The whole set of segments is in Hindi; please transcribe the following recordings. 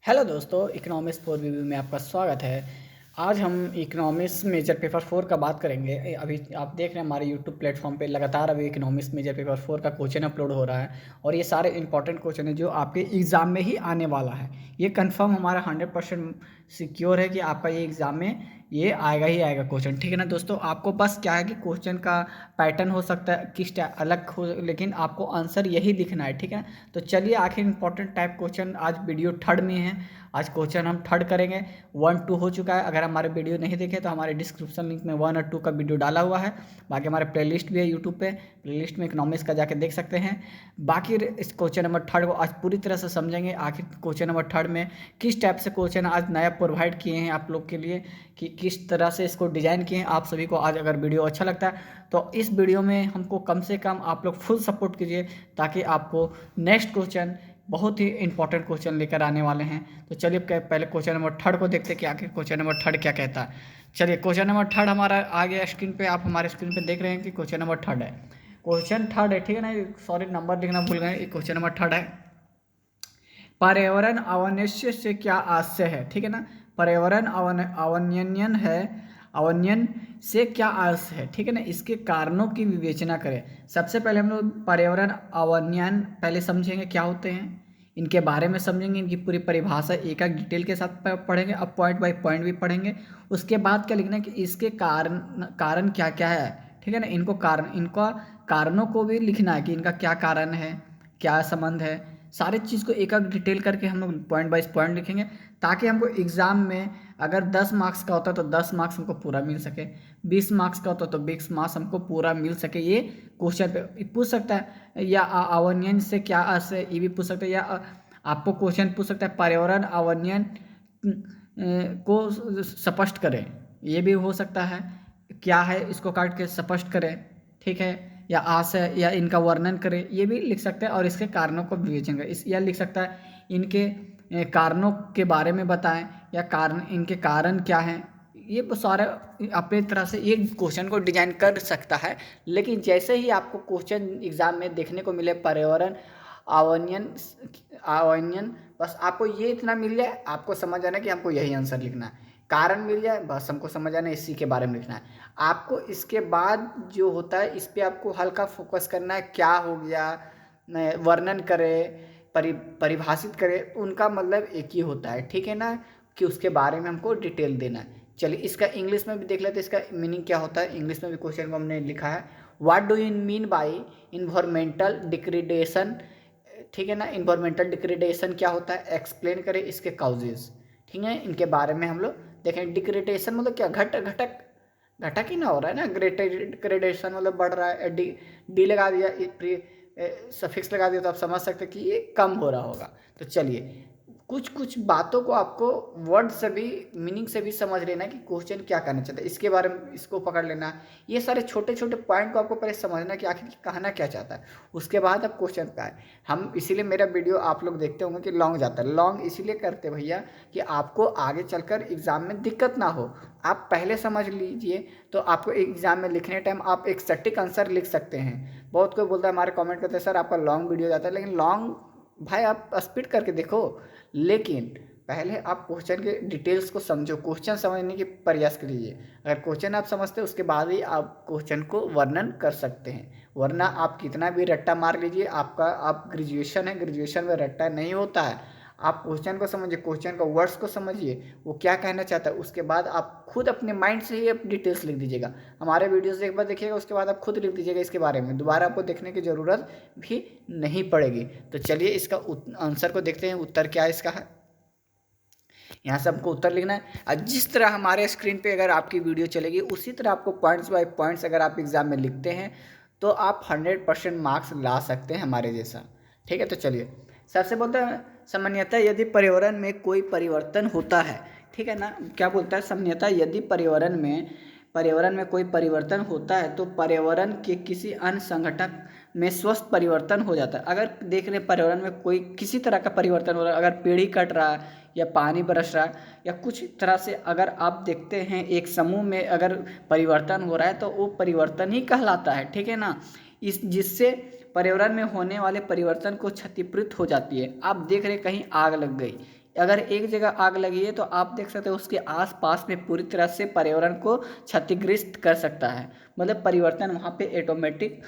हेलो दोस्तों, इकोनॉमिक्स फोर रिव्यू में आपका स्वागत है। आज हम इकोनॉमिक्स मेजर पेपर 4 का बात करेंगे। अभी आप देख रहे हैं हमारे यूट्यूब प्लेटफॉर्म पे लगातार अभी इकोनॉमिक्स मेजर पेपर 4 का क्वेश्चन अपलोड हो रहा है और ये सारे इंपॉर्टेंट क्वेश्चन है जो आपके एग्ज़ाम में ही आने वाला है। ये कंफर्म हमारा 100% सिक्योर है कि आपका ये एग्ज़ाम में ये आएगा ही आएगा क्वेश्चन। ठीक है ना दोस्तों, आपको बस क्या है कि क्वेश्चन का पैटर्न हो सकता है किस अलग हो, लेकिन आपको आंसर यही दिखना है। ठीक है, तो चलिए आखिर इंपॉर्टेंट टाइप क्वेश्चन आज वीडियो थर्ड में है। आज क्वेश्चन हम थर्ड करेंगे। 1-2 हो चुका है। अगर हमारे वीडियो नहीं देखे तो हमारे डिस्क्रिप्शन लिंक में 1 और 2 का वीडियो डाला हुआ है। बाकी हमारे प्लेलिस्ट भी है यूट्यूब पे, प्लेलिस्ट में इकोनॉमिक्स का जाके देख सकते हैं। बाकी इस क्वेश्चन नंबर थर्ड को आज पूरी तरह से समझेंगे। आखिर क्वेश्चन नंबर थर्ड में किस टाइप से क्वेश्चन आज नया प्रोवाइड किए हैं आप लोग के लिए, कि किस तरह से इसको डिज़ाइन किए हैं आप सभी को। आज अगर वीडियो अच्छा लगता है तो इस वीडियो में हमको कम से कम आप लोग फुल सपोर्ट कीजिए, ताकि आपको नेक्स्ट क्वेश्चन बहुत ही इंपॉर्टेंट क्वेश्चन लेकर आने वाले हैं। तो चलिए पहले क्वेश्चन नंबर थर्ड को देखते हैं कि आखिर क्वेश्चन नंबर थर्ड क्या कहता है। चलिए क्वेश्चन नंबर थर्ड हमारा आ गया स्क्रीन पे। आप हमारे स्क्रीन पे देख रहे हैं कि क्वेश्चन नंबर थर्ड है। क्वेश्चन थर्ड है, ठीक है ना। सॉरी, नंबर लिखना भूल गए। क्वेश्चन नंबर थर्ड है, पर्यावरण अवनश्य से क्या आशय है। ठीक है ना, पर्यावरण अवनयन है, अवनयन से क्या अर्थ है। ठीक है ना, इसके कारणों की विवेचना करें। सबसे पहले हम लोग पर्यावरण अवनयन पहले समझेंगे क्या होते हैं, इनके बारे में समझेंगे, इनकी पूरी परिभाषा एक एक डिटेल के साथ पढ़ेंगे। अब पॉइंट बाय पॉइंट भी पढ़ेंगे। उसके बाद क्या लिखना है कि इसके कारण क्या क्या है। ठीक है ना, इनका कारणों को भी लिखना है कि इनका क्या कारण है, क्या संबंध है। सारे चीज़ को एक एक डिटेल करके हम लोग पॉइंट बाय पॉइंट लिखेंगे, ताकि हमको एग्ज़ाम में अगर 10 मार्क्स का होता है तो 10 मार्क्स हमको पूरा मिल सके, 20 मार्क्स का होता है तो 20 मार्क्स हमको पूरा मिल सके। ये क्वेश्चन पे पूछ सकता है, या अवनयन से क्या अर्थ है ये भी पूछ सकता है, या आपको क्वेश्चन पूछ सकता है पर्यावरण अवनयन को स्पष्ट करें, ये भी हो सकता है। क्या है इसको काट के स्पष्ट करें, ठीक है, या आशय या इनका वर्णन करें, ये भी लिख सकते हैं। और इसके कारणों को विवेचन करें, या लिख सकता है इनके कारणों के बारे में बताएं, या कारण इनके कारण क्या हैं। ये सारे अपनी तरह से एक क्वेश्चन को डिजाइन कर सकता है। लेकिन जैसे ही आपको क्वेश्चन एग्जाम में देखने को मिले पर्यावरण अवनयन अवनयन, बस आपको ये इतना मिल जाए, आपको समझ आना कि हमको यही आंसर लिखना है। कारण मिल जाए, बस हमको समझ आना इसी के बारे में लिखना है। आपको इसके बाद जो होता है इस पे आपको हल्का फोकस करना है। क्या हो गया, वर्णन करें, परिभाषित करें, उनका मतलब एक ही होता है। ठीक है ना, कि उसके बारे में हमको डिटेल देना है। चलिए इसका इंग्लिश में भी देख लेते हैं, इसका मीनिंग क्या होता है। इंग्लिश में भी क्वेश्चन को हमने लिखा है, what do you mean by environmental degradation. ठीक है ना, इन्वायरमेंटल डिग्रेडेशन क्या होता है, एक्सप्लेन करें इसके काउजेज। ठीक है, इनके बारे में हम लोग देखें। डिग्रेडेशन मतलब क्या, घटक घटक ही ना हो रहा है ना। ग्रेडेशन मतलब बढ़ रहा है। डी लगा दिया, सफिक्स लगा दिया तो आप समझ सकते हैं कि ये कम हो रहा होगा। तो चलिए कुछ कुछ बातों को आपको वर्ड से भी, मीनिंग से भी समझ लेना है कि क्वेश्चन क्या करना चाहता है, इसके बारे में इसको पकड़ लेना। ये सारे छोटे छोटे पॉइंट को आपको पहले समझना कि आखिर कहना क्या चाहता है, उसके बाद आप क्वेश्चन पे आए। हम इसीलिए मेरा वीडियो आप लोग देखते होंगे कि लॉन्ग जाता है। लॉन्ग इसीलिए करते भैया कि आपको आगे चलकर एग्जाम में दिक्कत ना हो। आप पहले समझ लीजिए तो आपको एग्जाम में लिखने टाइम आप एक सटीक आंसर लिख सकते हैं। बहुत कोई बोलता है, हमारे कमेंट करते हैं सर आपका लॉन्ग वीडियो जाता है, लेकिन लॉन्ग भाई आप स्पीड करके देखो। लेकिन पहले आप क्वेश्चन के डिटेल्स को समझो, क्वेश्चन समझने की प्रयास कीजिए। अगर क्वेश्चन आप समझते हैं उसके बाद ही आप क्वेश्चन को वर्णन कर सकते हैं, वरना आप कितना भी रट्टा मार लीजिए, आपका आप ग्रेजुएशन है, ग्रेजुएशन में रट्टा नहीं होता है। आप क्वेश्चन को समझिए, क्वेश्चन का वर्ड्स को समझिए, वो क्या कहना चाहता है, उसके बाद आप खुद अपने माइंड से ही आप डिटेल्स लिख दीजिएगा। हमारे वीडियोस एक बार देखिएगा, उसके बाद आप खुद लिख दीजिएगा इसके बारे में, दोबारा आपको देखने की ज़रूरत भी नहीं पड़ेगी। तो चलिए इसका आंसर को देखते हैं, उत्तर क्या इसका है। यहाँ से आपको उत्तर लिखना है। और जिस तरह हमारे स्क्रीन पे अगर आपकी वीडियो चलेगी उसी तरह आपको पॉइंट्स बाय पॉइंट्स अगर आप एग्जाम में लिखते हैं तो आप 100% मार्क्स ला सकते हैं हमारे जैसा। ठीक है, तो चलिए सबसे बोलते हैं सामान्यतः यदि पर्यावरण में कोई परिवर्तन होता है। ठीक है ना, क्या बोलता है, सामान्यतः यदि पर्यावरण में कोई परिवर्तन होता है तो पर्यावरण के किसी अन्य संगठन में स्वस्थ परिवर्तन हो जाता है। अगर देख रहे हैं पर्यावरण में कोई किसी तरह का परिवर्तन हो रहा है, अगर पेड़ ही कट रहा है या पानी बरस रहा है या कुछ तरह से अगर आप देखते हैं एक समूह में अगर परिवर्तन हो रहा है तो वो परिवर्तन ही कहलाता है। ठीक है ना, इस जिससे पर्यावरण में होने वाले परिवर्तन को क्षतिपूर्त हो जाती है। आप देख रहे कहीं आग लग गई, अगर एक जगह आग लगी है तो आप देख सकते हो उसके आसपास में पूरी तरह से पर्यावरण को क्षतिग्रस्त कर सकता है। मतलब परिवर्तन वहाँ पे ऑटोमेटिक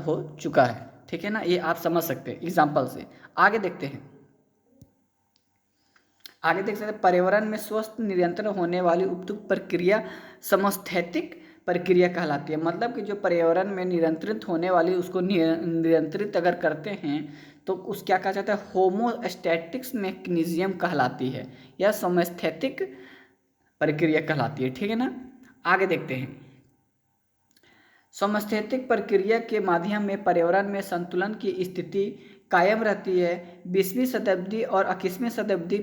हो चुका है। ठीक है ना, ये आप समझ सकते हैं एग्जाम्पल से। आगे देखते हैं, आगे देख सकते हैं पर्यावरण में स्वस्थ निरंतर होने वाली उपयुक्त प्रक्रिया समस्थैतिक प्रक्रिया कहलाती है। मतलब कि जो पर्यावरण में नियंत्रित होने वाली उसको नियंत्रित अगर करते हैं तो उस क्या कहा जाता है, होमोस्टैटिक्स मैकेनिज्म कहलाती है या समस्थैतिक प्रक्रिया कहलाती है। ठीक है ना, आगे देखते हैं। समस्थैतिक प्रक्रिया के माध्यम में पर्यावरण में संतुलन की स्थिति कायम रहती है। 20वीं शताब्दी और 21वीं शताब्दी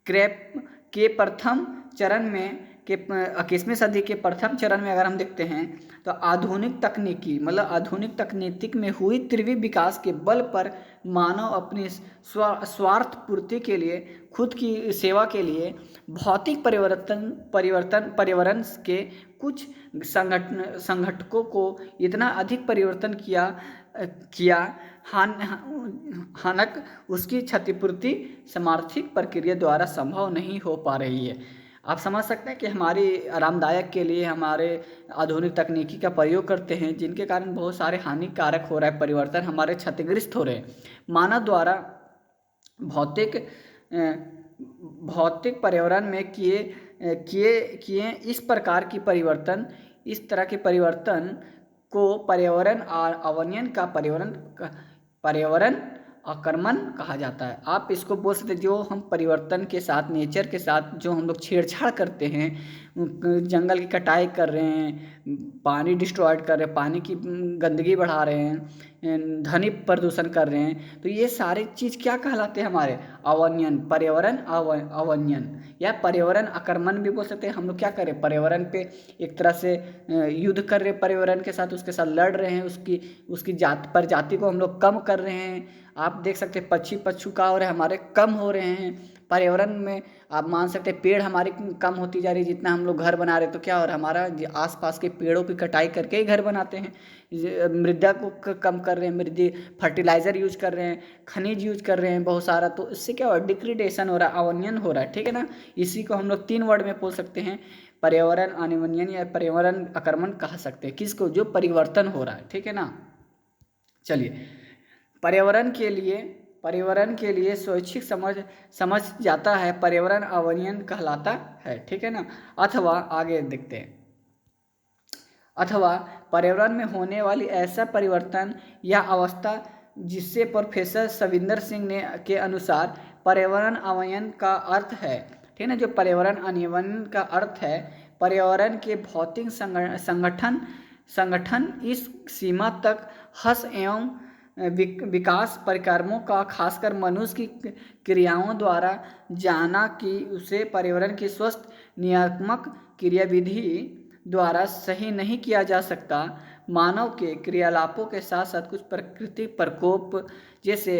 क्रेप के प्रथम चरण में के 21वीं सदी के प्रथम चरण में अगर हम देखते हैं तो आधुनिक तकनीकी मतलब आधुनिक तकनीक में हुई तीव्र विकास के बल पर मानव अपनी स्वार्थ पूर्ति के लिए, खुद की सेवा के लिए भौतिक पर्यावरण के कुछ संगठकों को इतना अधिक परिवर्तन किया हानक उसकी क्षतिपूर्ति समर्थित प्रक्रिया द्वारा संभव नहीं हो पा रही है। आप समझ सकते हैं कि हमारी आरामदायक के लिए हमारे आधुनिक तकनीकी का प्रयोग करते हैं जिनके कारण बहुत सारे हानिकारक हो रहा है, परिवर्तन हमारे क्षतिग्रस्त हो रहे हैं। मानव द्वारा भौतिक भौतिक पर्यावरण में किए इस प्रकार की परिवर्तन, इस तरह के परिवर्तन को पर्यावरण अवनयन का पर्यावरण आक्रमण कहा जाता है। आप इसको बोल सकते, जो हम परिवर्तन के साथ, नेचर के साथ जो हम लोग छेड़छाड़ करते हैं, जंगल की कटाई कर रहे हैं, पानी डिस्ट्रॉयड कर रहे हैं, पानी की गंदगी बढ़ा रहे हैं, ध्वनि प्रदूषण कर रहे हैं, तो ये सारी चीज़ क्या कहलाते हैं, हमारे अवनयन, पर्यावरण अवनयन या पर्यावरण आक्रमण भी बोल सकते हैं। हम लोग क्या करें, पर्यावरण पे एक तरह से युद्ध कर रहे हैं, पर्यावरण के साथ उसके साथ लड़ रहे हैं, उसकी प्रजाति को हम लोग कम कर रहे हैं। आप देख सकते हैं पशु का हो रहे हैं, हमारे कम हो रहे हैं। पर्यावरण में आप मान सकते हैं पेड़ हमारी कम होती जा रही है। जितना हम लोग घर बना रहे हैं तो क्या हो रहा है, हमारा आसपास के पेड़ों की कटाई करके ही घर बनाते हैं। मृदा को कम कर रहे हैं, मृदा फर्टिलाइजर यूज कर रहे हैं, खनिज यूज कर रहे हैं बहुत सारा, तो इससे क्या हो रहा है, डिग्रेडेशन हो रहा है, अवनयन हो रहा है। ठीक है ना, इसी को हम लोग 3 वर्ड में बोल सकते हैं, पर्यावरण अवनयन या पर्यावरण आक्रमण कह सकते हैं किसको, जो परिवर्तन हो रहा है। ठीक है ना, चलिए पर्यावरण के लिए स्वैच्छिक समझ जाता है, पर्यावरण अवनयन कहलाता है। ठीक है ना, अथवा आगे देखते हैं, अथवा पर्यावरण में होने वाली ऐसा परिवर्तन या अवस्था जिससे प्रोफेसर सविंदर सिंह ने के अनुसार पर्यावरण अवनयन का अर्थ है। ठीक है ना, जो पर्यावरण अवनयन का अर्थ है, पर्यावरण के भौतिक संगठन इस सीमा तक हस्त एवं विकास परिक्रमों का, खासकर मनुष्य की क्रियाओं द्वारा जाना कि उसे पर्यावरण की स्वस्थ नियामक क्रियाविधि द्वारा सही नहीं किया जा सकता। मानव के क्रियाकलापों के साथ साथ कुछ प्राकृतिक प्रकोप जैसे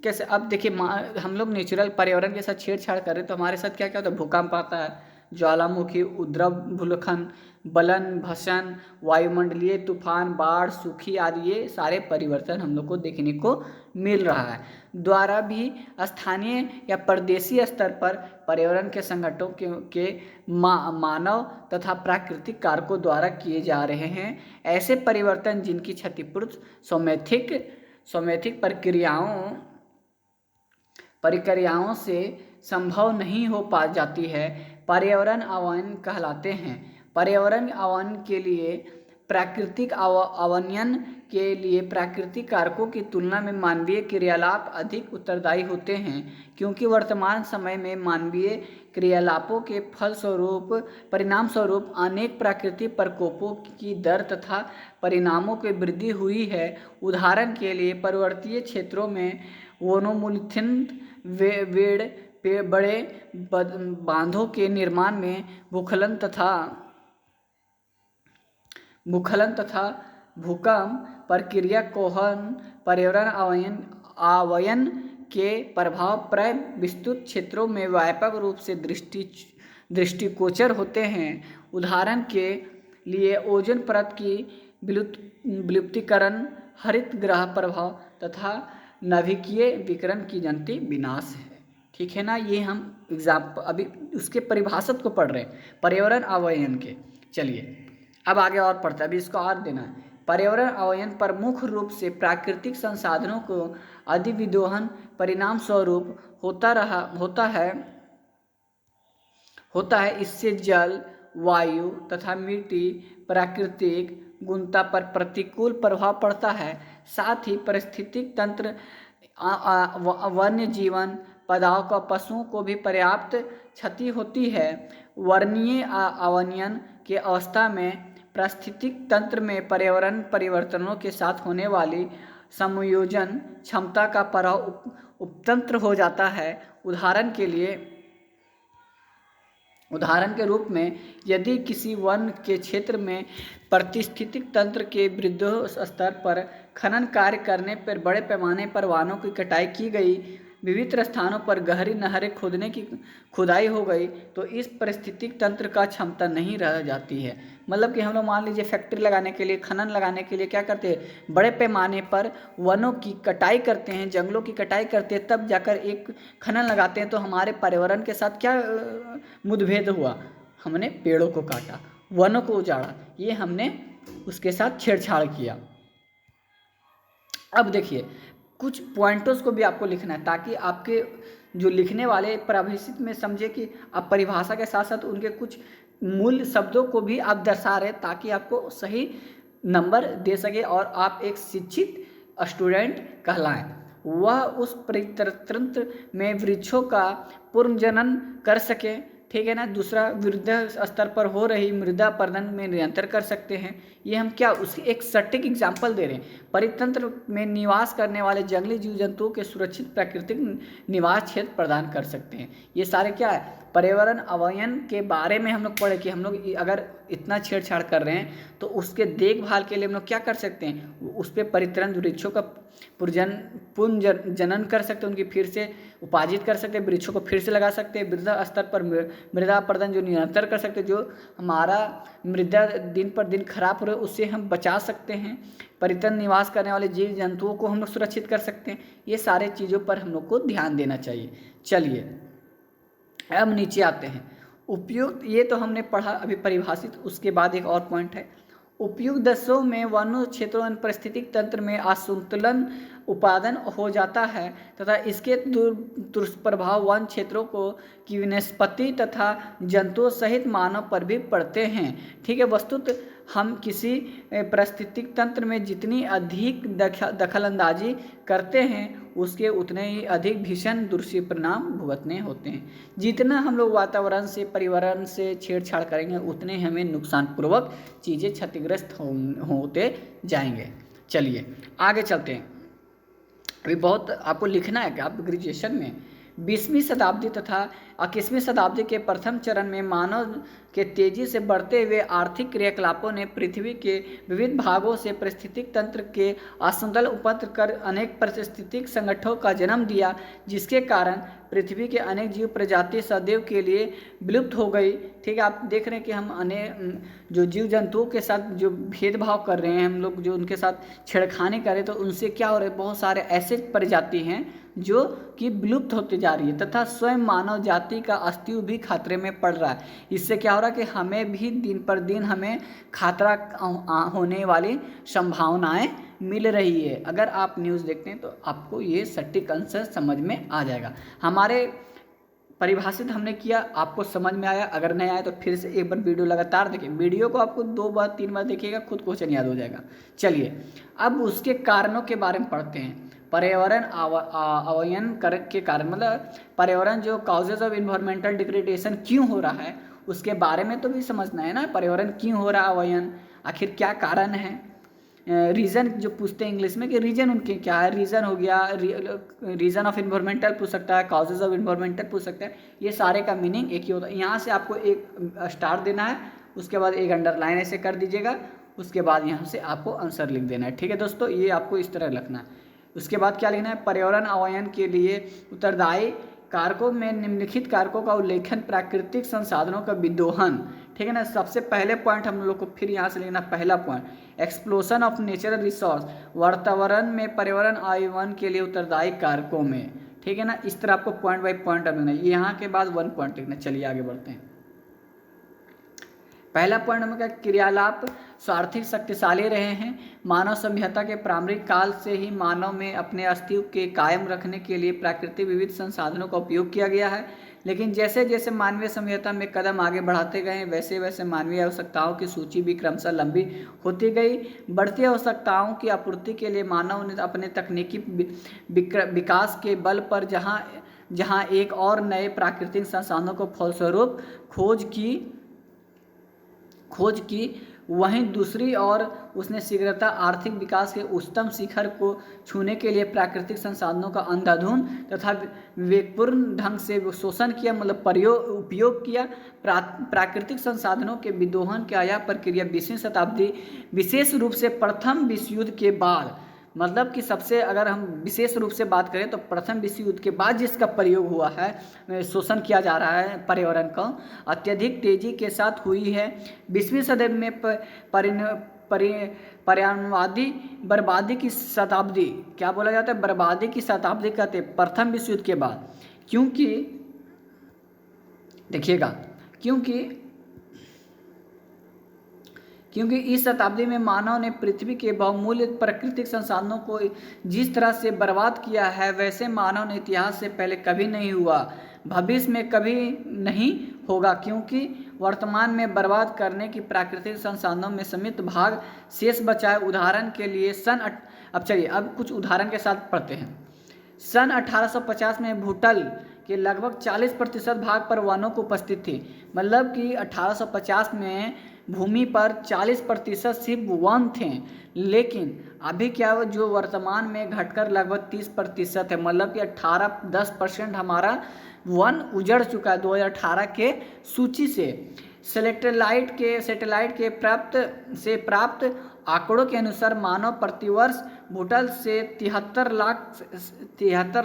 कैसे, अब देखिए हम लोग नेचुरल पर्यावरण के साथ छेड़छाड़ कर रहे हैं तो हमारे साथ क्या क्या होता है, भूकंप आता है, ज्वालामुखी, उद्रव भूस्खलन, बलन भसन, वायुमंडलीय तूफान, बाढ़, सूखी आदि, ये सारे परिवर्तन हम लोग को देखने को मिल रहा है। द्वारा भी स्थानीय या प्रदेशीय स्तर पर पर्यावरण के संगठनों के मानव तथा प्राकृतिक कारकों द्वारा किए जा रहे हैं। ऐसे परिवर्तन जिनकी क्षतिपूर्ति सौमेथिक प्रक्रियाओं से संभव नहीं हो पा जाती है, पर्यावरण अवनयन कहलाते हैं। पर्यावरण अवनयन के लिए प्राकृतिक अवनयन के लिए प्राकृतिक कारकों की तुलना में मानवीय क्रियाकलाप अधिक उत्तरदायी होते हैं, क्योंकि वर्तमान समय में मानवीय क्रियाकलापों के परिणाम स्वरूप अनेक प्राकृतिक प्रकोपों की दर तथा परिणामों की वृद्धि हुई है। उदाहरण के लिए पर्वतीय क्षेत्रों में वनोन्मूलन, बड़े बांधों के निर्माण में भूस्खलन तथा भूकंप प्रक्रिया कोहन पर्यावरण अवनयन के प्रभाव प्राय विस्तृत क्षेत्रों में व्यापक रूप से दृष्टिगोचर होते हैं। उदाहरण के लिए ओजोन परत की विलुप्तीकरण, हरित गृह प्रभाव तथा नाभिकीय विकिरण की जनित विनाश है। ठीक है ना। ये हम एग्जाम्पल अभी उसके परिभाषित को पढ़ रहे हैं, पर्यावरण अवयन के। चलिए अब आगे और पढ़ते हैं, अभी इसको और देना है। पर्यावरण अवयन प्रमुख रूप से प्राकृतिक संसाधनों को अधिविदोहन परिणाम स्वरूप होता है। इससे जल, वायु तथा मिट्टी प्राकृतिक गुणवत्ता पर प्रतिकूल प्रभाव पड़ता है। साथ ही पारिस्थितिक तंत्र, वन्य जीवन पौधों का, पशुओं को भी पर्याप्त क्षति होती है। वर्णीय अवनयन के अवस्था में पारिस्थितिक तंत्र में पर्यावरण परिवर्तनों के साथ होने वाली समायोजन क्षमता का प्रभाव उपतंत्र हो जाता है। उदाहरण के रूप में यदि किसी वन के क्षेत्र में पारिस्थितिक तंत्र के वृद्धि स्तर पर खनन कार्य करने पर बड़े पैमाने पर वनों की कटाई की गई, विभिन्न स्थानों पर गहरी नहरें खोदने की खुदाई हो गई, तो इस पारिस्थितिक तंत्र का क्षमता नहीं रह जाती है। मतलब कि हम लोग मान लीजिए फैक्ट्री लगाने के लिए, खनन लगाने के लिए क्या करते हैं, बड़े पैमाने पर वनों की कटाई करते हैं, जंगलों की कटाई करते हैं, तब जाकर एक खनन लगाते हैं। तो हमारे पर्यावरण के साथ क्या मुठभेद हुआ, हमने पेड़ों को काटा, वनों को उजाड़ा, ये हमने उसके साथ छेड़छाड़ किया। अब देखिए कुछ पॉइंटर्स को भी आपको लिखना है, ताकि आपके जो लिखने वाले परिभाषित में समझे कि आप परिभाषा के साथ साथ उनके कुछ मूल शब्दों को भी आप दर्शा रहे, ताकि आपको सही नंबर दे सके और आप एक शिक्षित स्टूडेंट कहलाएं। वह उस परितंत्र में वृक्षों का पुनर्जनन कर सके, ठीक है ना। दूसरा, वृद्धि स्तर पर हो रही मृदा अपरदन में नियंत्रण कर सकते हैं। ये हम क्या उसकी एक सटीक एग्जाम्पल दे रहे हैं। परितंत्र में निवास करने वाले जंगली जीव जंतुओं के सुरक्षित प्राकृतिक निवास क्षेत्र प्रदान कर सकते हैं। ये सारे क्या है, पर्यावरण अवयन के बारे में हम लोग पढ़े कि हम लोग अगर इतना छेड़छाड़ कर रहे हैं तो उसके देखभाल के लिए हम लोग क्या कर सकते हैं, उस पर परितंत्र वृक्षों का पुनर्जनन कर सकते हैं, उनकी फिर से उपार्जित कर सकते हैं, वृक्षों को फिर से लगा सकते हैं, वृद्धा स्तर पर मृदा अपरदन जो नियंत्रण कर सकते हैं, जो हमारा मृदा दिन पर दिन खराब हो रहा है उससे हम बचा सकते हैं, परितंत्र निवास करने वाले जीव जंतुओं को हम लोग सुरक्षित कर सकते हैं। ये सारे चीज़ों पर हम लोग को ध्यान देना चाहिए। चलिए अब नीचे आते हैं। उपयुक्त, ये तो हमने पढ़ा अभी परिभाषित। उसके बाद एक और पॉइंट है, उपयुक्त दशों में वन क्षेत्रों और पारिस्थितिक तंत्र में असंतुलन उत्पादन हो जाता है तथा इसके दुष्प्रभाव वन क्षेत्रों को की वनस्पति तथा जंतुओं सहित मानव पर भी पड़ते हैं। ठीक है, वस्तुतः हम किसी पारिस्थितिक तंत्र में जितनी अधिक दखलंदाजी करते हैं उसके उतने ही अधिक भीषण दुष्परिणाम भुगतने होते हैं। जितना हम लोग वातावरण से, पर्यावरण से छेड़छाड़ करेंगे उतने हमें नुकसानपूर्वक चीज़ें क्षतिग्रस्त होते जाएंगे। चलिए आगे चलते हैं। अभी बहुत आपको लिखना है कि आप ग्रेजुएशन में 20वीं शताब्दी तथा 21वीं शताब्दी के प्रथम चरण में मानव के तेजी से बढ़ते हुए आर्थिक क्रियाकलापों ने पृथ्वी के विविध भागों से पारिस्थितिक तंत्र के असंतुलन उत्पन्न कर अनेक पारिस्थितिक संगठनों का जन्म दिया, जिसके कारण पृथ्वी के अनेक जीव प्रजाति सदैव के लिए विलुप्त हो गई। ठीक है, आप देख रहे हैं कि हम अनेक जो जीव जंतुओं के साथ जो भेदभाव कर रहे हैं, हम लोग जो उनके साथ छेड़खानी कर रहे हैं, तो उनसे क्या हो रहा है, बहुत सारे ऐसे प्रजाति हैं जो कि विलुप्त होते जा रही है तथा स्वयं मानव जाति का अस्तित्व भी खतरे में पड़ रहा है। इससे क्या हो रहा है कि हमें भी दिन पर दिन हमें खतरा होने वाली संभावनाएं मिल रही है। अगर आप न्यूज़ देखते हैं तो आपको ये सटीक आंसर समझ में आ जाएगा। हमारे परिभाषित हमने किया, आपको समझ में आया? अगर नहीं आया तो फिर से एक बार वीडियो लगातार देखिए। वीडियो को आपको 2 बार 3 बार देखिएगा, खुद क्वेश्चन याद हो जाएगा। चलिए अब उसके कारणों के बारे में पढ़ते हैं। पर्यावरण अवयन के कारण, मतलब पर्यावरण जो काउजेज ऑफ इन्वायरमेंटल डिग्रेडेशन क्यों हो रहा है उसके बारे में तो भी समझना है ना। पर्यावरण क्यों हो रहा है अवयन, आखिर क्या कारण है। रीज़न जो पूछते हैं इंग्लिश में कि रीजन उनके क्या है, रीज़न हो गया, रीज़न ऑफ इन्वायरमेंटल पूछ सकता है, काउजेज ऑफ इन्वायरमेंटल पूछ सकता है। ये सारे का मीनिंग एक ही होता है। यहाँ से आपको एक स्टार देना है, उसके बाद एक अंडरलाइन ऐसे कर दीजिएगा, उसके बाद यहाँ से आपको आंसर लिख देना है। ठीक है दोस्तों, ये आपको इस तरह लिखना है। उसके बाद क्या लिखना है, पर्यावरण अवयन के लिए उत्तरदायी कारकों में निम्नलिखित कारकों का उल्लेखन, प्राकृतिक संसाधनों का विदोहन। ठीक है ना। सबसे पहले पॉइंट हम लोग को फिर यहाँ से लेना, पहला point explosion of natural resource, वातावरण में पर्यावरण अवयन के लिए उत्तरदायी कारकों में। ठीक है ना। इस तरह आपको पॉइंट बाई पॉइंट लिखना है, यहाँ के बाद 1 पॉइंट लिखना है। चलिए आगे बढ़ते हैं। पहला पॉइंट हमें क्या, क्रियालाप स्वार्थिक शक्तिशाली रहे हैं। मानव सभ्यता के प्रारंभिक काल से ही मानव में अपने अस्तित्व के कायम रखने के लिए प्राकृतिक विविध संसाधनों का उपयोग किया गया है। लेकिन जैसे जैसे मानवीय सभ्यता में कदम आगे बढ़ाते गए वैसे वैसे मानवीय आवश्यकताओं की सूची भी क्रमशः लंबी होती गई। बढ़ती आवश्यकताओं की आपूर्ति के लिए मानव ने अपने तकनीकी विकास के बल पर जहाँ एक और नए प्राकृतिक संसाधनों को फलस्वरूप खोज की वहीं दूसरी ओर उसने शीघ्रता आर्थिक विकास के उच्चतम शिखर को छूने के लिए प्राकृतिक संसाधनों का अंधाधुंध तथा विवेकपूर्ण ढंग से शोषण किया, मतलब उपयोग किया। प्राकृतिक संसाधनों के विदोहन की यह प्रक्रिया 20वीं शताब्दी विशेष रूप से प्रथम विश्व युद्ध के बाद, मतलब कि सबसे अगर हम विशेष रूप से बात करें तो प्रथम विश्व युद्ध के बाद जिसका प्रयोग हुआ है, शोषण किया जा रहा है पर्यावरण का, अत्यधिक तेजी के साथ हुई है। 20वीं सदी में पर्यावरणवादी बर्बादी की शताब्दी, क्या बोला जाता है, बर्बादी की शताब्दी कहते हैं प्रथम विश्व युद्ध के बाद। क्योंकि देखिएगा, क्योंकि इस शताब्दी में मानव ने पृथ्वी के बहुमूल्य प्राकृतिक संसाधनों को जिस तरह से बर्बाद किया है वैसे मानव ने इतिहास से पहले कभी नहीं हुआ, भविष्य में कभी नहीं होगा। क्योंकि वर्तमान में बर्बाद करने की प्राकृतिक संसाधनों में सीमित भाग शेष बचा है। उदाहरण के लिए अब चलिए अब कुछ उदाहरण के साथ पढ़ते हैं। सन 1850 में भूतल के लगभग 40% भाग पर वनों को उपस्थित थी, मतलब कि 1850 में भूमि पर 40% सिर्फ वन थे। लेकिन अभी क्या हो, जो वर्तमान में घटकर लगभग 30% है, मतलब कि 10% हमारा वन उजड़ चुका है 2018 के सूची से। सैटेलाइट के प्राप्त आंकड़ों के अनुसार मानव प्रतिवर्ष भूतल से 73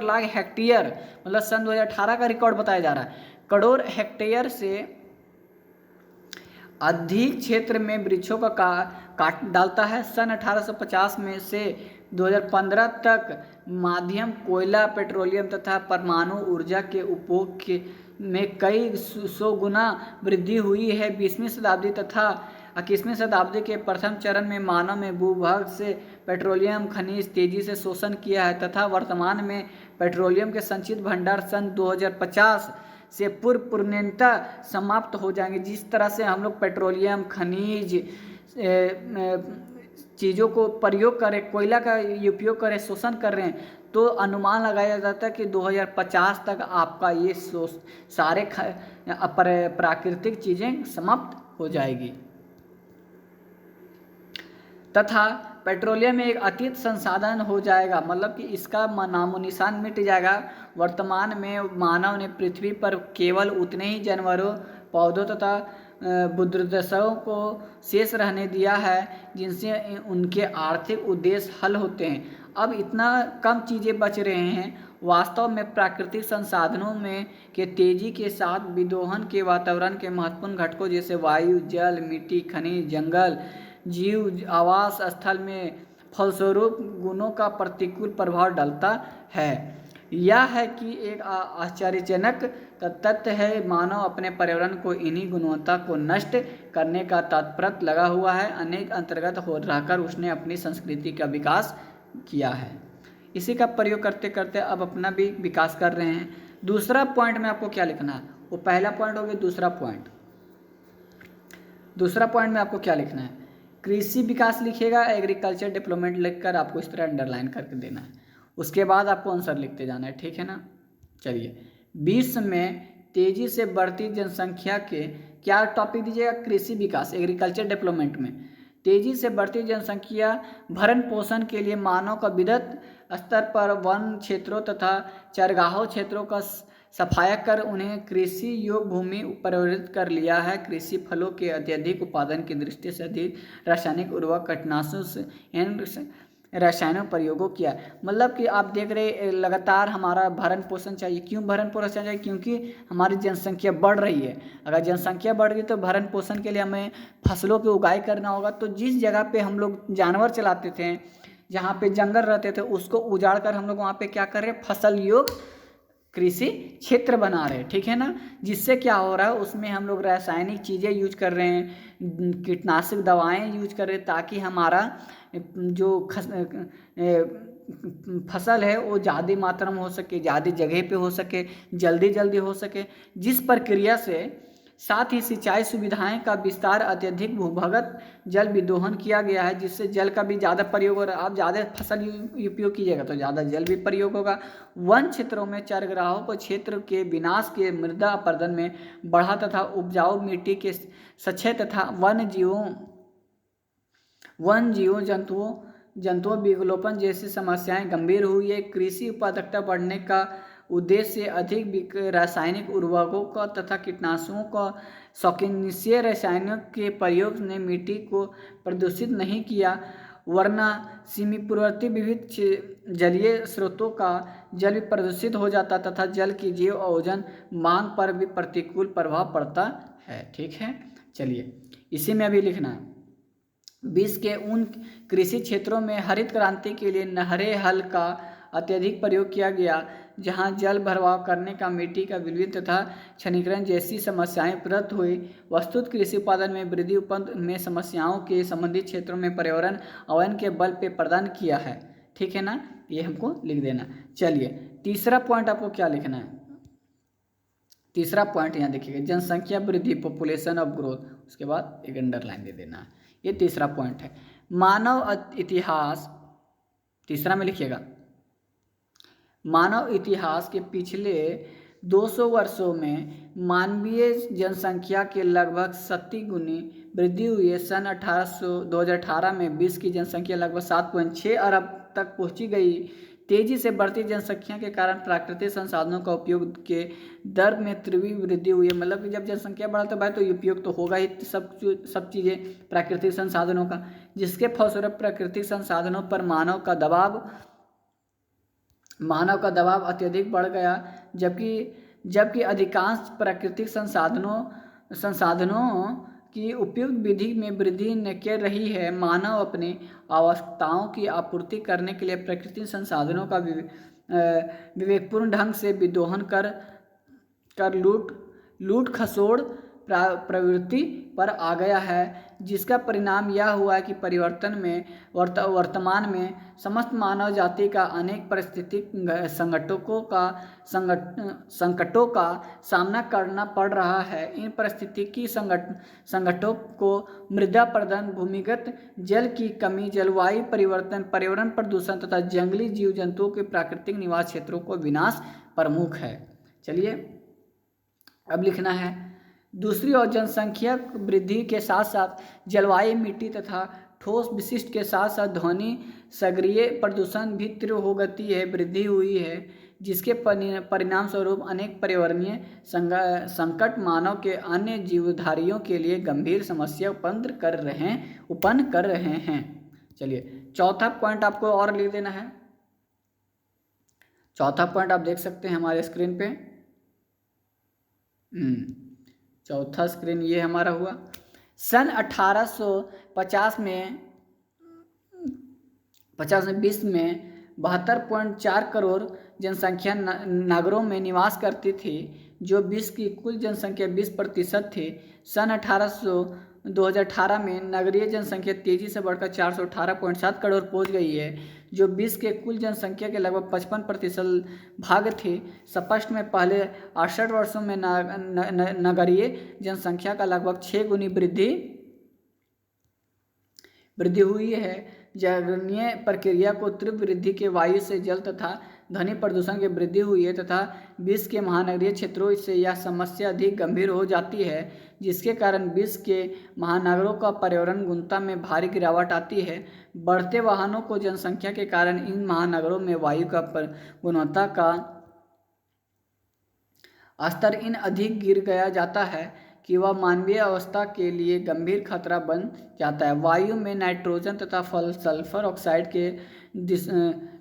लाख हेक्टेयर, मतलब सन 2018 का रिकॉर्ड बताया जा रहा है, करोड़ हेक्टेयर से अधिक क्षेत्र में वृक्षों का काट डालता है। सन 1850 में से 2015 तक माध्यम कोयला, पेट्रोलियम तथा परमाणु ऊर्जा के उपयोग में कई 100 गुना वृद्धि हुई है। 20वीं शताब्दी तथा 21वीं शताब्दी के प्रथम चरण में मानव में भूभाग से पेट्रोलियम खनिज तेजी से शोषण किया है तथा वर्तमान में पेट्रोलियम के संचित भंडार सन 2050 से पूर्णतः समाप्त हो जाएंगे। जिस तरह से हम लोग पेट्रोलियम खनिज चीज़ों को प्रयोग करें, कोयला का उपयोग करें, शोषण कर रहे हैं, तो अनुमान लगाया जाता है कि 2050 तक आपका ये सारे प्राकृतिक चीज़ें समाप्त हो जाएगी तथा पेट्रोलियम एक अतीत संसाधन हो जाएगा, मतलब कि इसका नामो निशान मिट जाएगा। वर्तमान में मानव ने पृथ्वी पर केवल उतने ही जानवरों, पौधों तथा बुद्धिदशाओं को शेष रहने दिया है जिनसे उनके आर्थिक उद्देश्य हल होते हैं। अब इतना कम चीज़ें बच रहे हैं। वास्तव में प्राकृतिक संसाधनों में के तेजी के साथ विदोहन के वातावरण के महत्वपूर्ण घटकों जैसे वायु, जल, मिट्टी, खनिज, जंगल, जीव आवास स्थल में फलस्वरूप गुणों का प्रतिकूल प्रभाव डालता है। यह है कि एक आश्चर्यजनक तथ्य है, मानव अपने पर्यावरण को इन्हीं गुणवत्ता को नष्ट करने का तत्पर लगा हुआ है। अनेक अंतर्गत हो रहकर उसने अपनी संस्कृति का विकास किया है। इसी का प्रयोग करते करते अब अपना भी विकास कर रहे हैं। दूसरा पॉइंट में आपको क्या लिखना है, वो पहला पॉइंट हो गया। दूसरा पॉइंट में आपको क्या लिखना है, कृषि विकास लिखिएगा, एग्रीकल्चर डेवलपमेंट लिखकर आपको इस तरह अंडरलाइन करके देना है। उसके बाद आपको आंसर लिखते जाना है, ठीक है ना। चलिए, विश्व में तेजी से बढ़ती जनसंख्या के क्या टॉपिक दीजिएगा, कृषि विकास, एग्रीकल्चर डेवलपमेंट में तेजी से बढ़ती जनसंख्या भरण पोषण के लिए मानव का विविध स्तर पर वन क्षेत्रों तथा चरगाहों क्षेत्रों का सफाया कर उन्हें कृषि योग्य भूमि परिवर्तित कर लिया है। कृषि फलों के अत्यधिक उत्पादन की दृष्टि से अधिक रासायनिक उर्वरक, कीटनाशकों से रासायनिक प्रयोगों किया, मतलब कि आप देख रहे लगातार हमारा भरण पोषण चाहिए। क्यों भरण पोषण चाहिए, क्योंकि हमारी जनसंख्या बढ़ रही है। अगर जनसंख्या बढ़ रही तो भरण पोषण के लिए हमें फसलों की उगाई करना होगा। तो जिस जगह पे हम लोग जानवर चलाते थे, जहाँ पे जंगल रहते थे, उसको उजाड़ कर हम लोग वहाँ पे क्या कर रहे हैं, फसल योग कृषि क्षेत्र बना रहे हैं, ठीक है ना। जिससे क्या हो रहा है, उसमें हम लोग रासायनिक चीज़ें यूज कर रहे हैं, कीटनाशक दवाएं यूज कर रहे हैं, ताकि हमारा जो फसल है वो ज़्यादा मात्रा में हो सके, ज़्यादा जगह पे हो सके, जल्दी जल्दी हो सके। जिस प्रक्रिया से साथ ही सिंचाई सुविधाएं का विस्तार, अत्यधिक भूभगत जल विदोहन किया गया है, जिससे जल का भी ज़्यादा प्रयोग हो रहा है। आप ज़्यादा फसल उपयोग कीजिएगा तो ज़्यादा जल भी प्रयोग होगा। वन क्षेत्रों में चरग्राहों को क्षेत्र के विनाश के मृदा अपरदन में बढ़ा तथा उपजाऊ मिट्टी के सक्षय तथा वन जीवों जंतुओं विलोपन जैसी समस्याएं गंभीर हुई है। कृषि उत्पादकता बढ़ने का उद्देश्य से अधिक रासायनिक उर्वरकों का तथा कीटनाशकों का शौकीनीय रसायनों के प्रयोग ने मिट्टी को प्रदूषित नहीं किया, वरना सीमापूर्ववर्ती विविध जलीय स्रोतों का जल भी प्रदूषित हो जाता तथा जल की जैव ओजन मांग पर भी प्रतिकूल प्रभाव पड़ता है, ठीक है। चलिए इसी में अभी लिखना है, विश्व के उन कृषि क्षेत्रों में हरित क्रांति के लिए नहरें हल का अत्यधिक प्रयोग किया गया, जहां जल भरवाव करने का, मिट्टी का विलयन तथा क्षणीकरण जैसी समस्याएं प्रकट हुई। वस्तुतः कृषि उत्पादन में वृद्धि उत्पन्न में समस्याओं के संबंधित क्षेत्रों में पर्यावरण अवयन के बल पे प्रदान किया है, ठीक है ना। ये हमको लिख देना। चलिए तीसरा पॉइंट आपको क्या लिखना है, तीसरा पॉइंट यहाँ देखिएगा, जनसंख्या वृद्धि, पॉपुलेशन ऑफ ग्रोथ, उसके बाद एक अंडरलाइन दे देना है। ये तीसरा पॉइंट है। मानव इतिहास, तीसरा में लिखिएगा, मानव इतिहास के पिछले 200 वर्षों में मानवीय जनसंख्या के लगभग 70 गुनी वृद्धि हुई है। सन 2018 में विश्व की जनसंख्या लगभग 7.6 अरब तक पहुंची गई। तेजी से बढ़ती जनसंख्या के कारण प्राकृतिक संसाधनों का उपयोग के दर में तीव्र वृद्धि हुई है। मतलब कि जब जनसंख्या बढ़ा तो भाई तो उपयोग तो होगा ही सब चीज़ें प्राकृतिक संसाधनों का, जिसके फलस्वरूप प्राकृतिक संसाधनों पर मानव का दबाव अत्यधिक बढ़ गया। जबकि अधिकांश प्राकृतिक संसाधनों की उपयुक्त विधि में वृद्धि न कर रही है। मानव अपनी आवश्यकताओं की आपूर्ति करने के लिए प्राकृतिक संसाधनों का विवेकपूर्ण ढंग से विदोहन कर लूट खसोड़ प्रवृत्ति पर आ गया है, जिसका परिणाम यह हुआ कि वर्तमान में समस्त मानव जाति का अनेक पारिस्थितिक संकटों का सामना करना पड़ रहा है। इन पारिस्थितिकी संकटों को मृदा प्रदूषण, भूमिगत जल की कमी, जलवायु परिवर्तन, पर्यावरण प्रदूषण तथा जंगली जीव जंतुओं के प्राकृतिक निवास क्षेत्रों को विनाश प्रमुख है। चलिए अब लिखना है, दूसरी ओर जनसंख्या वृद्धि के साथ साथ जलवायु, मिट्टी तथा ठोस विशिष्ट के साथ साथ ध्वनि सागरीय प्रदूषण भी तीव्र हो गति है वृद्धि हुई है, जिसके परिणाम स्वरूप अनेक पर्यावरणीय संकट मानव के अन्य जीवधारियों के लिए गंभीर समस्या उत्पन्न कर रहे हैं। चलिए चौथा पॉइंट आपको और लिख देना है। चौथा पॉइंट आप देख सकते हैं हमारे स्क्रीन पे। चौथा स्क्रीन ये हमारा हुआ। सन 1850 में विश्व में 72.4 करोड़ जनसंख्या नगरों में निवास करती थी, जो विश्व की कुल जनसंख्या 20% थी। सन 2018 में नगरीय जनसंख्या तेजी से बढ़कर 418.7 करोड़ पहुंच गई है, जो विश्व के कुल जनसंख्या के लगभग 55% भाग थी। स्पष्ट में पहले 68 वर्षों में नगरीय जनसंख्या का लगभग 6 गुनी वृद्धि हुई है। जगनीय प्रक्रिया को तीव्र वृद्धि के वायु से जल तथा ध्वनि प्रदूषण की वृद्धि हुई है तथा विश्व के महानगरीय क्षेत्रों से यह समस्या अधिक गंभीर हो जाती है, जिसके कारण विश्व के महानगरों का पर्यावरण गुणवत्ता में भारी गिरावट आती है। बढ़ते वाहनों को जनसंख्या के कारण इन महानगरों में वायु का गुणवत्ता का स्तर इन अधिक गिर गया जाता है कि वह मानवीय अवस्था के लिए गंभीर खतरा बन जाता है। वायु में नाइट्रोजन तथा सल्फर ऑक्साइड के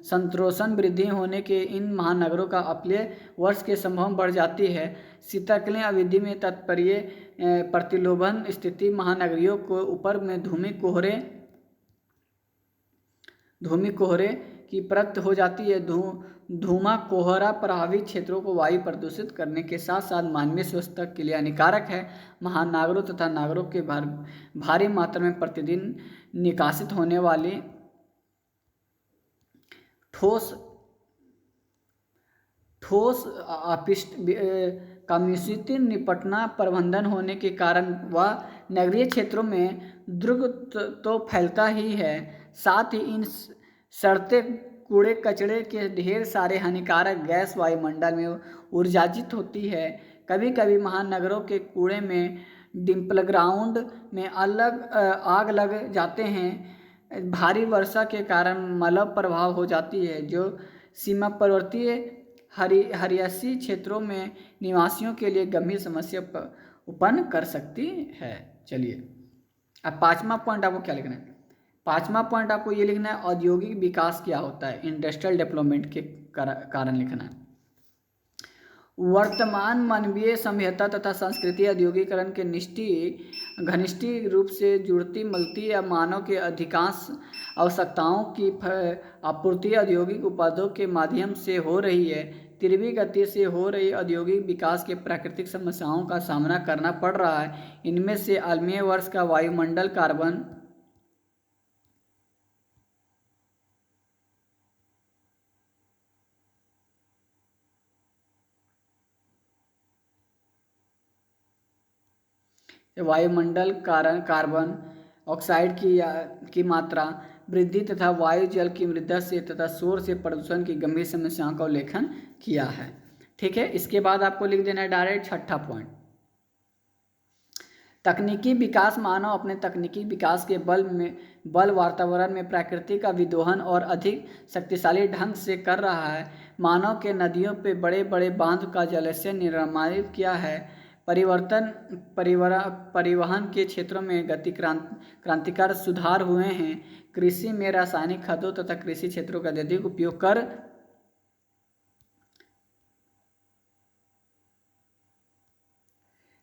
संतोषण वृद्धि होने के इन महानगरों का अपव्यय वर्ष के संभव बढ़ जाती है। शीतकालीन अवधि में तात्पर्य प्रतिलोभन स्थिति महानगरियों को ऊपर में धूमि कोहरे की परत हो जाती है। धुआं कोहरा प्रभावित क्षेत्रों को वायु प्रदूषित करने के साथ साथ मानवीय स्वास्थ्य के लिए हानिकारक है। महानगरों तथा नगरों के भारी मात्रा में प्रतिदिन निकासित होने वाली ठोस अपशिष्ट कम्युनिटी निपटना प्रबंधन होने के कारण वह नगरीय क्षेत्रों में द्रुत तो फैलता ही है, साथ ही इन सड़ते कूड़े कचरे के ढेर सारे हानिकारक गैस वायुमंडल में ऊर्जाजित होती है। कभी कभी महानगरों के कूड़े में डिम्पल ग्राउंड में आग लग जाते हैं। भारी वर्षा के कारण मलबा प्रभाव हो जाती है जो सीमावर्ती हरियासी क्षेत्रों में निवासियों के लिए गंभीर समस्या उत्पन्न कर सकती है। चलिए अब पांचवा पॉइंट आपको क्या लिखना है। पांचवा पॉइंट आपको ये लिखना है औद्योगिक विकास क्या होता है, इंडस्ट्रियल डेवलपमेंट के कारण लिखना है। वर्तमान मानवीय सभ्यता तथा संस्कृति औद्योगिकरण के घनिष्ठ रूप से जुड़ती मिलती या मानव के अधिकांश आवश्यकताओं की आपूर्ति औद्योगिक उत्पादों के माध्यम से हो रही है। तीव्र गति से हो रही औद्योगिक विकास के प्राकृतिक समस्याओं का सामना करना पड़ रहा है। इनमें से आलमी वर्ष का वायुमंडल कार्बन कार्बन ऑक्साइड की मात्रा वृद्धि तथा वायु जल की मृदा से तथा शोर से प्रदूषण की गंभीर समस्याओं का उल्लेखन किया है। ठीक है, इसके बाद आपको लिख देना है डायरेक्ट छठा पॉइंट, तकनीकी विकास। मानव अपने तकनीकी विकास के बल वातावरण में प्रकृति का विदोहन और अधिक शक्तिशाली ढंग से कर रहा है। मानव के नदियों पे बड़े बड़े बांध का जलाशय निर्माणित किया है। परिवहन के क्षेत्रों में क्रांतिकारी सुधार हुए हैं। कृषि में रासायनिक खादों तथा कृषि क्षेत्रों का अत्यधिक उपयोग कर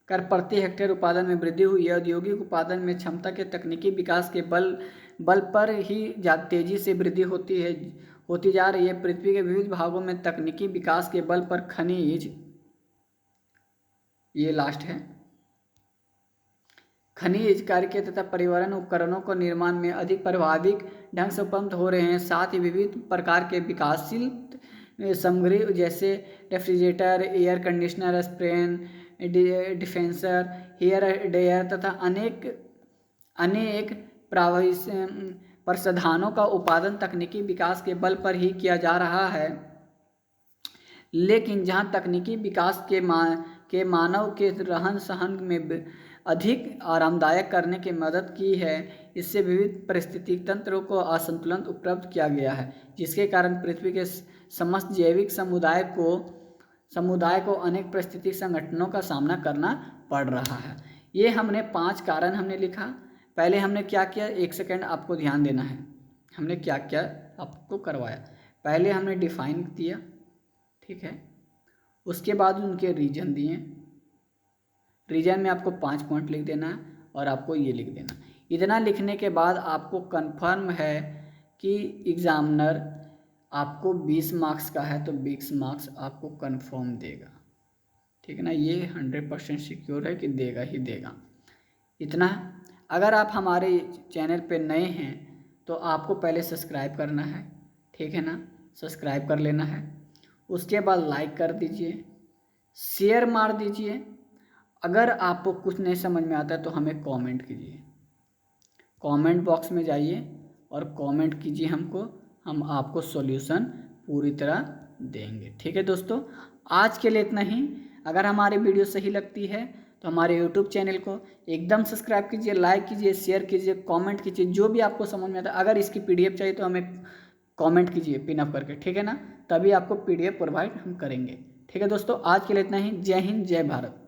प्रति हेक्टेयर उत्पादन में वृद्धि हुई है। औद्योगिक उत्पादन में क्षमता के तकनीकी विकास के बल पर ही तेजी से वृद्धि होती जा रही है। पृथ्वी के विविध भागों में तकनीकी विकास के बल पर खनिज कार्य तथा परिवहन उपकरणों को निर्माण में अधिक प्रभावी ढंग से उपलब्ध हो रहे हैं। साथ ही विविध प्रकार के विकासशील सामग्री जैसे रेफ्रिजरेटर, एयर कंडीशनर, स्प्रेन, डिफेंसर, हेयर ड्रायर तथा अनेक प्रसाधनों का उत्पादन तकनीकी विकास के बल पर ही किया जा रहा है। लेकिन जहां तकनीकी विकास के मानव के रहन सहन में अधिक आरामदायक करने की मदद की है, इससे विविध पारिस्थितिक तंत्रों को असंतुलन उपलब्ध किया गया है, जिसके कारण पृथ्वी के समस्त जैविक समुदाय को अनेक पारिस्थितिक संगठनों का सामना करना पड़ रहा है। ये हमने 5 कारण हमने लिखा। पहले हमने क्या किया, एक सेकेंड आपको ध्यान देना है, हमने क्या क्या आपको करवाया। पहले हमने डिफाइन दिया, ठीक है, उसके बाद उनके रीजन दिए। रीजन में आपको 5 पॉइंट लिख देना है और आपको ये लिख देना। इतना लिखने के बाद आपको कंफर्म है कि एग्जामिनर आपको 20 मार्क्स का है तो 20 मार्क्स आपको कंफर्म देगा, ठीक है ना। ये 100% सिक्योर है कि देगा ही देगा। इतना अगर आप हमारे चैनल पे नए हैं तो आपको पहले सब्सक्राइब करना है, ठीक है ना, सब्सक्राइब कर लेना है। उसके बाद लाइक कर दीजिए, शेयर मार दीजिए। अगर आपको कुछ नहीं समझ में आता है तो हमें कमेंट कीजिए, कमेंट बॉक्स में जाइए और कमेंट कीजिए हमको, हम आपको सॉल्यूशन पूरी तरह देंगे, ठीक है दोस्तों। आज के लिए इतना ही। अगर हमारी वीडियो सही लगती है तो हमारे यूट्यूब चैनल को एकदम सब्सक्राइब कीजिए, लाइक कीजिए, शेयर कीजिए, कमेंट कीजिए, जो भी आपको समझ में आता है। अगर इसकी PDF चाहिए तो हमें कमेंट कीजिए पिनअप करके, ठीक है ना, तभी आपको PDF प्रोवाइड हम करेंगे, ठीक है दोस्तों। आज के लिए इतना ही। जय हिंद, जय भारत।